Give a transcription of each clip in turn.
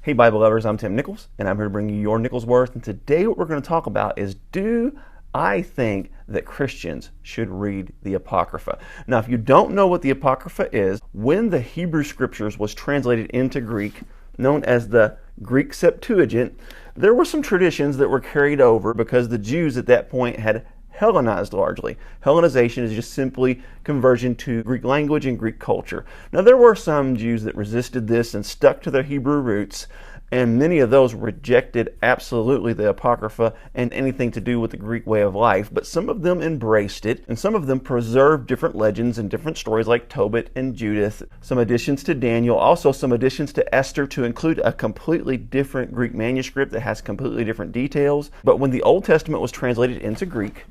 Hey Bible lovers, I'm Tim Nichols, and I'm here to bring you your Nichols Worth. And today what we're going to talk about is, do I think that Christians should read the Apocrypha? Now, if you don't know what the Apocrypha is, when the Hebrew Scriptures was translated into Greek, known as the Greek Septuagint, there were some traditions that were carried over because the Jews at that point had Hellenized largely. Hellenization is just simply conversion to Greek language and Greek culture. Now, there were some Jews that resisted this and stuck to their Hebrew roots, and many of those rejected absolutely the Apocrypha and anything to do with the Greek way of life, but some of them embraced it, and some of them preserved different legends and different stories like Tobit and Judith, some additions to Daniel, also some additions to Esther to include a completely different Greek manuscript that has completely different details. But when the Old Testament was translated into Greek,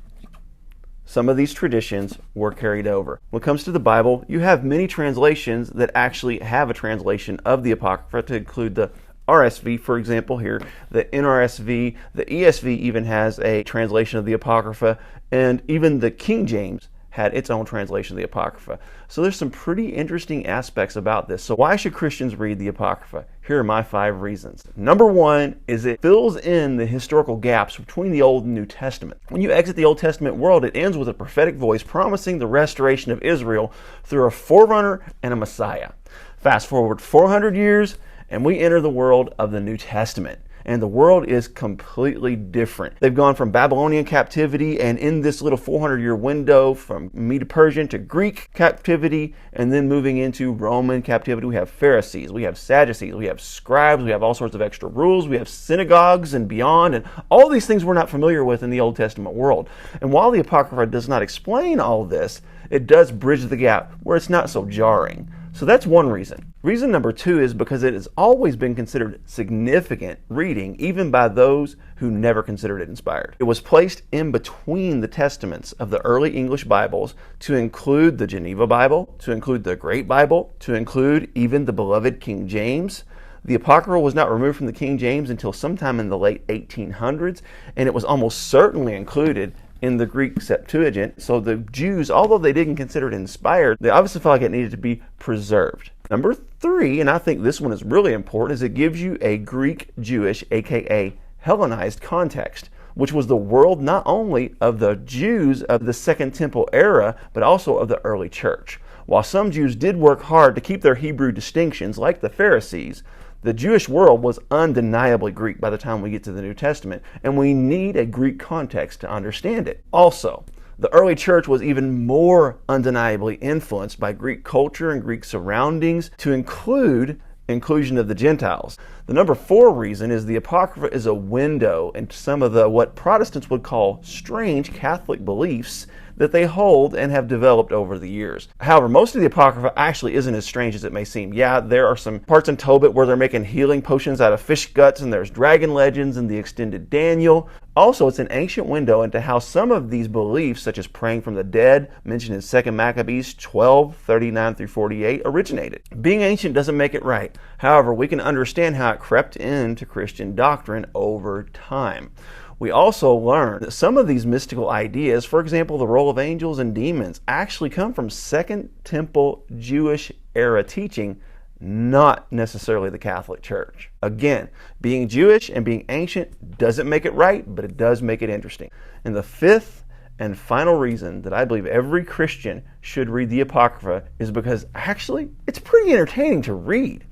some of these traditions were carried over. When it comes to the Bible, you have many translations that actually have a translation of the Apocrypha, to include the RSV, for example, here, the NRSV, the ESV even has a translation of the Apocrypha, and even the King James had its own translation of the Apocrypha. So there's some pretty interesting aspects about this. So why should Christians read the Apocrypha? Here are my 5 reasons. Number 1 is it fills in the historical gaps between the Old and New Testament. When you exit the Old Testament world, it ends with a prophetic voice promising the restoration of Israel through a forerunner and a Messiah. Fast forward 400 years, and we enter the world of the New Testament. And the world is completely different. They've gone from Babylonian captivity, and in this little 400-year window from Medo-Persian to Greek captivity, and then moving into Roman captivity, we have Pharisees, we have Sadducees, we have scribes, we have all sorts of extra rules, we have synagogues and beyond, and all these things we're not familiar with in the Old Testament world. And while the Apocrypha does not explain all this, it does bridge the gap where it's not so jarring. So that's one reason. Reason number 2 is because it has always been considered significant reading, even by those who never considered it inspired. It was placed in between the testaments of the early English Bibles to include the Geneva Bible, to include the Great Bible, to include even the beloved King James. The Apocrypha was not removed from the King James until sometime in the late 1800s, and it was almost certainly included in the Greek Septuagint. So the Jews, although they didn't consider it inspired, they obviously felt like it needed to be preserved. Number 3, and I think this one is really important, is it gives you a Greek Jewish, aka Hellenized context, which was the world not only of the Jews of the Second Temple era, but also of the early church. While some Jews did work hard to keep their Hebrew distinctions, like the Pharisees, the Jewish world was undeniably Greek by the time we get to the New Testament, and we need a Greek context to understand it. Also, the early church was even more undeniably influenced by Greek culture and Greek surroundings, to include inclusion of the Gentiles. The number 4 reason is the Apocrypha is a window into some of the what Protestants would call strange Catholic beliefs that they hold and have developed over the years. However, most of the Apocrypha actually isn't as strange as it may seem. Yeah, there are some parts in Tobit where they're making healing potions out of fish guts, and there's dragon legends in the extended Daniel. Also, it's an ancient window into how some of these beliefs, such as praying from the dead, mentioned in 2 Maccabees 12:39-48, originated. Being ancient doesn't make it right. However, we can understand how it crept into Christian doctrine over time. We also learn that some of these mystical ideas, for example, the role of angels and demons, actually come from Second Temple Jewish era teaching, not necessarily the Catholic Church. Again, being Jewish and being ancient doesn't make it right, but it does make it interesting. And the 5th and final reason that I believe every Christian should read the Apocrypha is because actually it's pretty entertaining to read.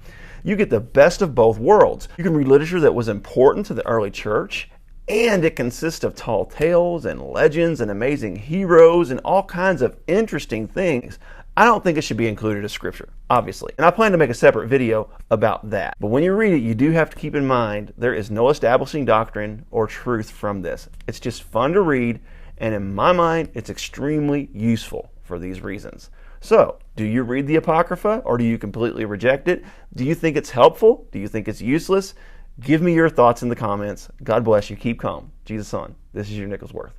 You get the best of both worlds. You can read literature that was important to the early church, and it consists of tall tales and legends and amazing heroes and all kinds of interesting things. I don't think it should be included as scripture, obviously. And I plan to make a separate video about that. But when you read it, you do have to keep in mind there is no establishing doctrine or truth from this. It's just fun to read, and in my mind, it's extremely useful for these reasons. So, do you read the Apocrypha, or do you completely reject it? Do you think it's helpful? Do you think it's useless? Give me your thoughts in the comments. God bless you. Keep calm. Jesus on. This is your Nichols Worth.